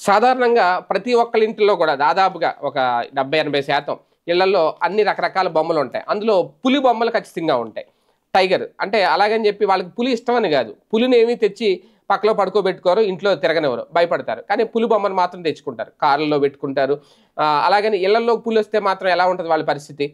సాధారణంగా ప్రతి ఒక్కళ్ళ ఇంట్లో కూడా దాదాపుగా ఒక 70-80% ఇళ్లలో అన్ని రకరకాల బొమ్మలు ఉంటాయి. అందులో పులి బొమ్మలు ఖచ్చితంగా ఉంటాయి. టైగర్ అంటే అలాగని చెప్పి వాళ్ళకి పులి ఇష్టమని కాదు. పులిని ఏమీ తెచ్చి పక్కలో పడుకోబెట్టుకోరు, ఇంట్లో తిరగనివ్వరు, భయపడతారు. కానీ పులి బొమ్మను మాత్రం తెచ్చుకుంటారు, కార్లలో పెట్టుకుంటారు. అలాగని ఇళ్లలో పులి వస్తే మాత్రం ఎలా ఉంటుంది వాళ్ళ పరిస్థితి?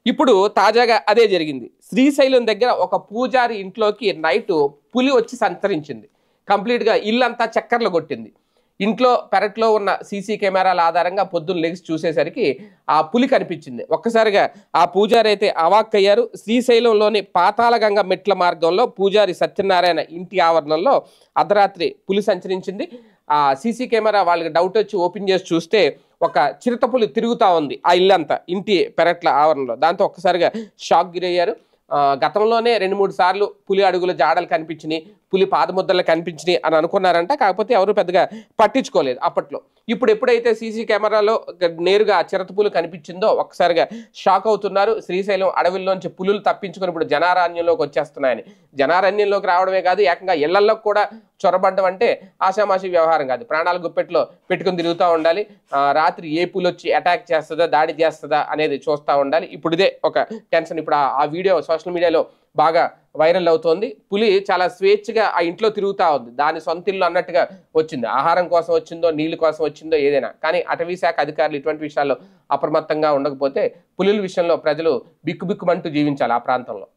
ఇప్పుడు తాజాగా అదే జరిగింది. శ్రీశైలం దగ్గర ఒక పూజారి ఇంట్లోకి నైటు పులి వచ్చి సంతరించింది. కంప్లీట్‌గా ఇల్లంతా చక్కర్లు కొట్టింది. ఇంట్లో పెరట్లో ఉన్న సీసీ కెమెరాల ఆధారంగా పొద్దున్న లెగిసి చూసేసరికి ఆ పులి కనిపించింది. ఒక్కసారిగా ఆ పూజారి అయితే అవాక్కయ్యారు. శ్రీశైలంలోని పాతాళగంగ మెట్ల మార్గంలో పూజారి సత్యనారాయణ ఇంటి ఆవరణంలో అర్ధరాత్రి పులి సంచరించింది. ఆ సీసీ కెమెరా వాళ్ళకి డౌట్ వచ్చి ఓపెన్ చేసి చూస్తే ఒక చిరుతపులి తిరుగుతా ఉంది ఆ ఇల్లంతా, ఇంటి పెరట్ల ఆవరణలో. దాంతో ఒక్కసారిగా షాక్ గురయ్యారు. గతంలోనే 2-3 సార్లు పులి అడుగుల జాడలు కనిపించినాయి, పులి పాదముద్రలు కనిపించినాయి అని అనుకున్నారంట. కాకపోతే ఎవరు పెద్దగా పట్టించుకోలేదు అప్పట్లో. ఇప్పుడు ఎప్పుడైతే సీసీ కెమెరాలో నేరుగా చిరుతపులి కనిపించిందో ఒక్కసారిగా షాక్ అవుతున్నారు. శ్రీశైలం అడవుల్లోంచి పులులు తప్పించుకొని ఇప్పుడు జనారణ్యంలోకి వచ్చేస్తున్నాయని. జనారణ్యంలోకి రావడమే కాదు, ఏకంగా ఇళ్లలోకి కూడా చొరబడ్డం అంటే ఆషామాషి వ్యవహారం కాదు. ప్రాణాల గుప్పెట్లో పెట్టుకుని తిరుగుతూ ఉండాలి. రాత్రి ఏ పులి వచ్చి అటాక్ చేస్తుందా, దాడి చేస్తుందా అనేది చూస్తూ ఉండాలి. ఇప్పుడు ఇదే ఒక టెన్షన్. ఇప్పుడు ఆ వీడియో సోషల్ మీడియాలో బాగా వైరల్ అవుతోంది. పులి చాలా స్వేచ్ఛగా ఆ ఇంట్లో తిరుగుతూ ఉంది. దాని సొంత ఇల్లు అన్నట్టుగా వచ్చింది. ఆహారం కోసం వచ్చిందో, నీళ్ల కోసం వచ్చిందో ఏదైనా. కానీ అటవీ శాఖ అధికారులు ఇటువంటి విషయాల్లో అప్రమత్తంగా ఉండకపోతే పులుల విషయంలో ప్రజలు బిక్కుబిక్కుమంటూ జీవించాలి ఆ ప్రాంతంలో.